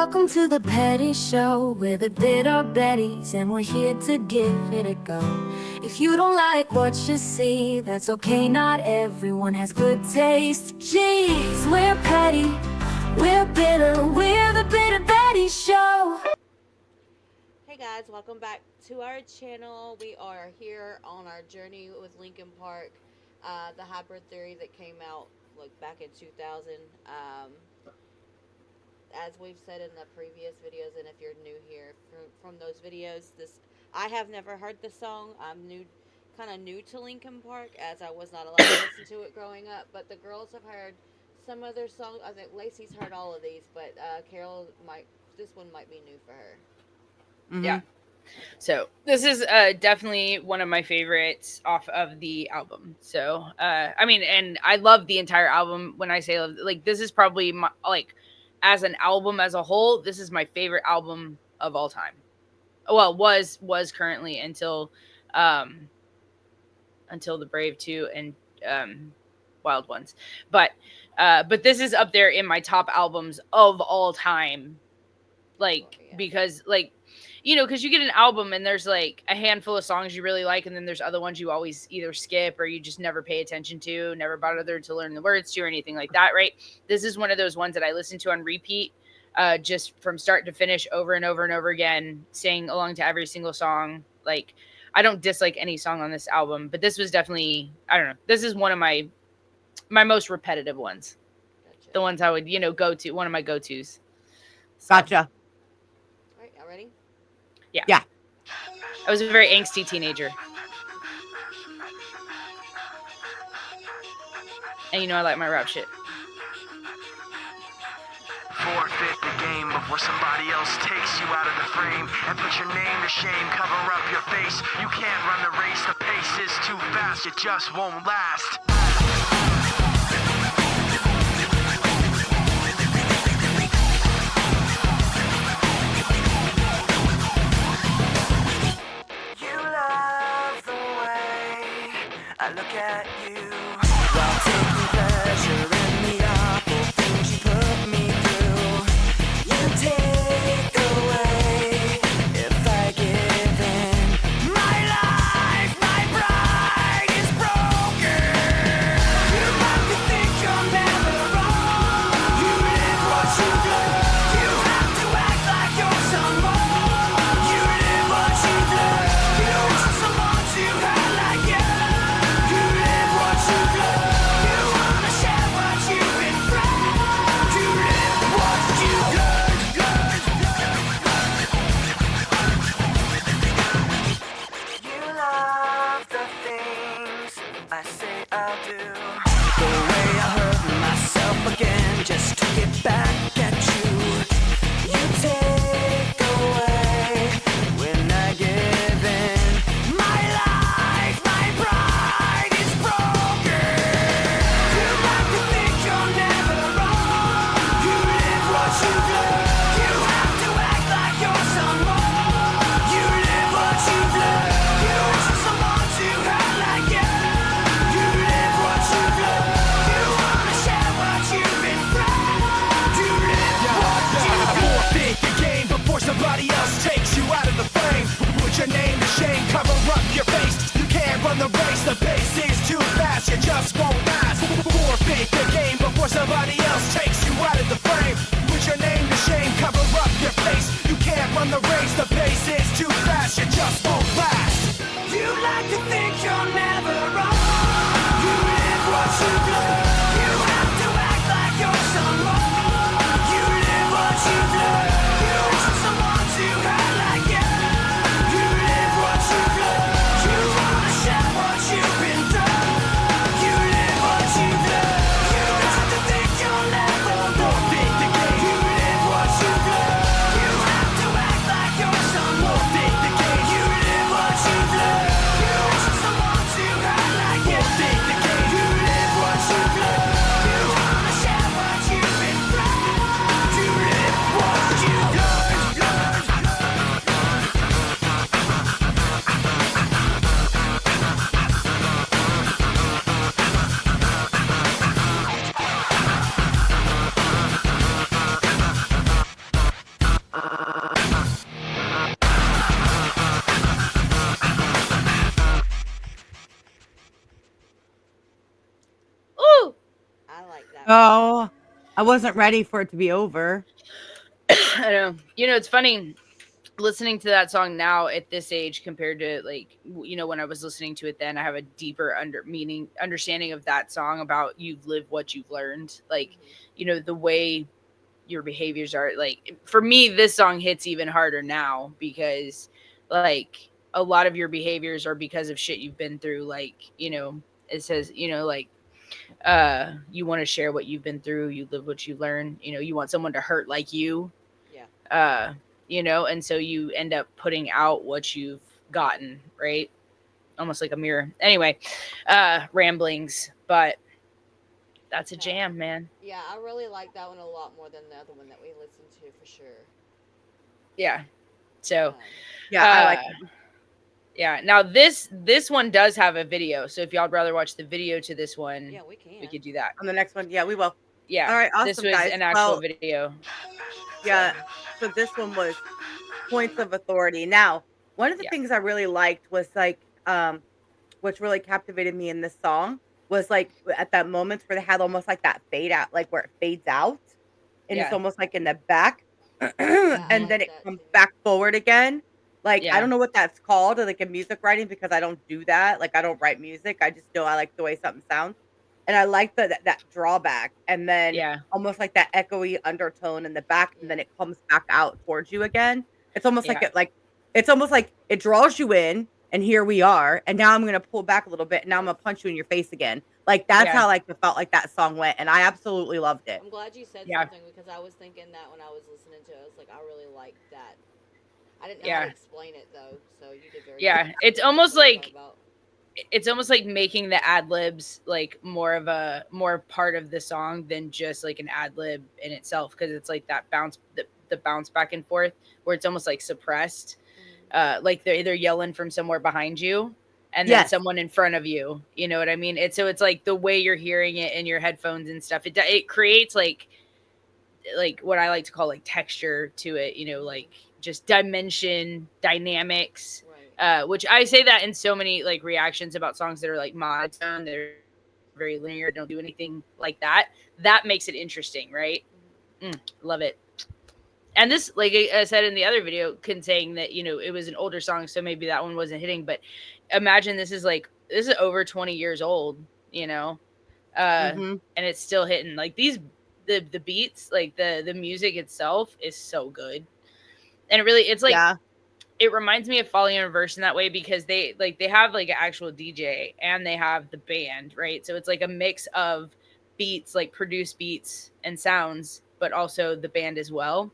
Welcome to the Petty Show. We're the Bitter Betties, and we're here to give it a go. If you don't like what you see, that's okay, not everyone has good taste. Jeez, we're petty, we're bitter, we're the Bitter Betty Show. Hey guys, welcome back to our channel. We are here on our journey with Linkin Park, the hybrid theory that came out like back in 2000. As we've said in the previous videos, and if you're new here from those videos, I have never heard the song. I'm kind of new to Linkin Park, as I was not allowed to listen to it growing up. But the girls have heard some of their songs. I think Lacey's heard all of these, but Carol this one might be new for her. Mm-hmm. Yeah. So this is definitely one of my favorites off of the album. So and I love the entire album. When I say love, like, this is probably my, like, as an album as a whole, this is my favorite album of all time. Well, was currently until the Brave 2 and Wild Ones. But this is up there in my top albums of all time. Like, because, like, you know, because you get an album and there's like a handful of songs you really like, and then there's other ones you always either skip or you just never pay attention to, never bother to learn the words to or anything like that, right? This is one of those ones that I listen to on repeat, just from start to finish, over and over and over again, sing along to every single song. Like, I don't dislike any song on this album, but this was definitely, I don't know, this is one of my most repetitive ones. Gotcha. The ones I would, you know, go to, one of my go-tos. So. Gotcha. All right, y'all ready? Yeah. I was a very angsty teenager. And you know I like my rap shit. Forfeit the game before somebody else takes you out of the frame and put your name to shame, cover up your face. You can't run the race, the pace is too fast, it just won't last. I look at you while taking pleasure in the awful things you put me through. You take away if I give in. My life, my pride is broken. You like to think you're never wrong. You live what you do. You have to act like you're someone. You live what you do. You want someone to hurt like you. Just to get back at you. You take away when I give in. My life, my pride is broken. You like to think you're never wrong. You live what you do. You have to act like you're someone. You live what you do. You want someone to hurt like you. You live what you do. You wanna share what you've been through. Somebody else takes you out of the frame. Put your name to shame, cover up your face. You can't run the race, the pace is too fast, you just won't last. Forfeit the game before somebody else takes you out of the frame. Put your name to shame, cover up your face. You can't run the race, the pace is too fast, you just won't last. You like to think you're never wrong. You live what you do. You have to act like you're someone. You live what you do. You've been done. You live what you do. You Oh, I wasn't ready for it to be over. I know. It's funny listening to that song now at this age compared to like when I was listening to it then. I have a deeper understanding of that song about you've lived what you've learned. Like, the way your behaviors are, like for me this song hits even harder now because like a lot of your behaviors are because of shit you've been through. Like, it says, like you want to share what you've been through, you live what you learn, you want someone to hurt like you. Yeah. uh and so you end up putting out what you've gotten, right? Almost like a mirror. Anyway, ramblings, but that's a No. jam, man. Yeah, I really like that one a lot more than the other one that we listened to for sure. Yeah. So Um, Yeah, I uh like that. yeah, now this one does have a video, so if y'all'd rather watch the video to this one, yeah, we we can. could do that. On the next one, yeah, we will. Yeah, All right, this awesome, was guys. an actual Well, video. So yeah. So this one was Points of Authority. Now, one of the yeah, things I really liked was like, which really captivated me in this song was like at that moments where they had almost like that fade out, like where it fades out and it's yeah, almost like in the back Yeah, I and like then it that comes too. back forward again. Like I yeah, don't know what that's called, like in music writing, because I don't do that. Like I don't write music. I just know I like the way something sounds. And I like that drawback and then yeah, almost like that echoey undertone in the back and Yeah. then it comes back out towards you again. It's almost yeah, like it's almost like it draws you in and here we are. And now I'm gonna pull back a little bit and now I'm Yes. gonna punch you in your face again. Like that's yeah, how like it felt like that song went. And I absolutely loved it. I'm glad you said yeah, something because I was thinking that when I was listening to it. I was like, I really like that. I didn't know how to yeah, explain it though, so you did very good yeah. It's explaining almost what you're talking like about. making the ad libs like more part of the song than just like an ad lib in itself, because it's like that the bounce back and forth where it's almost like suppressed, Hmm. like they're yelling from somewhere behind you and then Yes. someone in front of you, you know what I mean? It's like the way you're hearing it in your headphones and stuff, it creates like what I like to call like texture to it, like Hmm. just dimension, dynamics. Right. Which I say that in so many like reactions about songs that are like monotone, they're very linear, they don't do anything like that. That makes it interesting, right? Hmm. Love it. And this, like I said in the other video, saying that it was an older song, so maybe that one wasn't hitting. But imagine this is over 20 years old, you know, Mhm. and it's still hitting. Like the beats, like the music itself is so good, and it's like Yeah. it reminds me of Falling in Reverse in that way, because they have like an actual DJ and they have the band, right? So it's like a mix of beats, like produced beats and sounds, but also the band as well.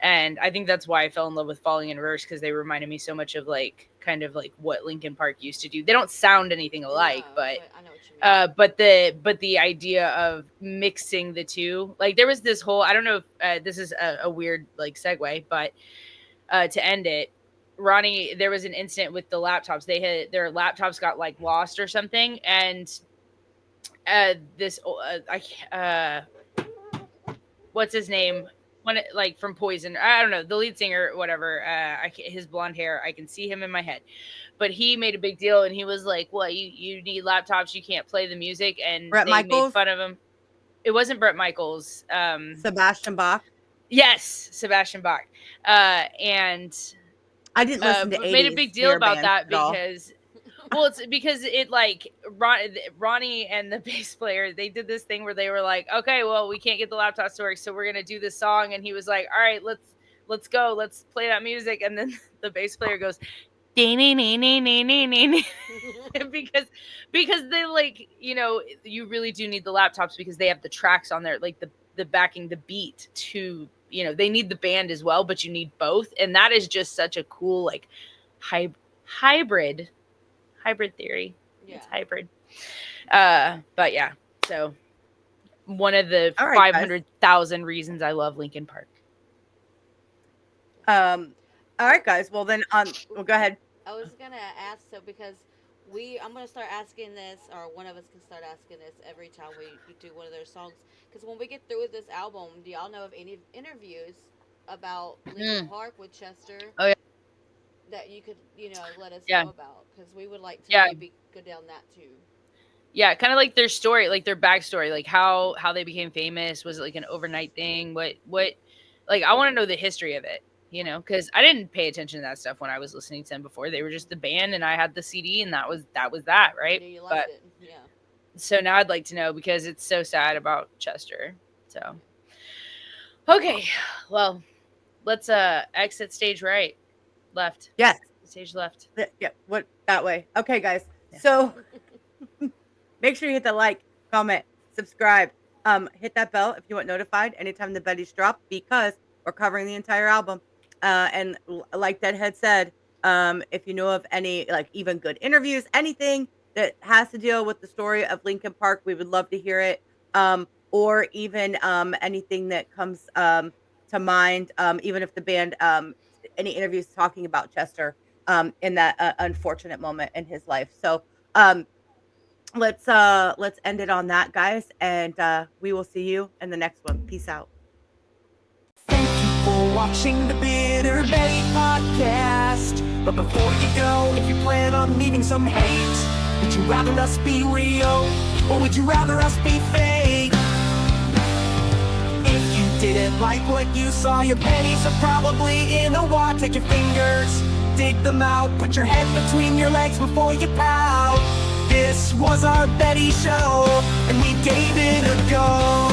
And I think that's why I fell in love with Falling in Reverse, because they reminded me so much of like kind of like what Linkin Park used to do. They don't sound anything alike, No, but but I know what you mean. but the idea of mixing the two, like there was this whole, I don't know if this is a weird like segue, but to end it, Ronnie, there was an incident with the laptops. They had their laptops got like lost or something, and this what's his name? When it, like from Poison, I don't know, the lead singer, whatever. His blonde hair, I can see him in my head. But he made a big deal, and he was like, "What? You need laptops? You can't play the music?" And Brett they made Michaels, fun of him. It wasn't Brett Michaels. Sebastian Bach. Yes, Sebastian Bach. And I didn't listen to but made a big 80s deal hair about bands that at all. because, well, it's because it like Ronnie and the bass player, they did this thing where they were like, okay, well, we can't get the laptops to work, so we're gonna do this song, and he was like, all right, let's go, let's play that music, and then the bass player goes, "Dee, nee, nee, nee, nee, nee, nee, nee," because they like you really do need the laptops because they have the tracks on there, like the backing the beat to they need the band as well, but you need both, and that is just such a cool like hy- hybrid theory. It's Yeah. hybrid. But yeah, so one of the All right, guys. 500,000 reasons I love Linkin Park. Um, all I right, guys. Well, then, well, go ahead. I was gonna ask so because I'm gonna start asking this, or one of us can start asking this every time we do one of their songs. Because when we get through with this album, do y'all know of any interviews about Linkin Mm. Park with Chester Oh yeah, that you could let us yeah, know about? Because we would like to yeah. maybe go down that too. Yeah, kind of like their story, like their backstory, like how they became famous. Was it like an overnight thing? What like I want to know the history of it, you know, because I didn't pay attention to that stuff when I was listening to them before. They were just the band, and I had the CD, and that, I right? knew you liked But it. Yeah. so now I'd like to know because it's so sad about Chester. So okay, well, let's exit stage right, left, Yes. stage left. Yeah. What that way? Okay, guys. Yeah. So make sure you hit the like, comment, subscribe. Hit that bell if you want notified anytime the Betty's drop because we're covering the entire album. And like Deadhead said, if you know of any like even good interviews, anything that has to deal with the story of Linkin Park, we would love to hear it. Or even anything that comes to mind, even if the band any interviews talking about Chester in that unfortunate moment in his life. So um let's end it on that, guys, and we will see you in the next one. Peace out. Thank you for watching the Bitter Betty podcast. But before you go, if you plan on leaving some hate, would you rather us be real or would you rather us be fake? If you didn't like what you saw, your pennies are probably in a wad. Take your fingers, dig them out, put your head between your legs before you pout. This was our Betty show, and we gave it a go.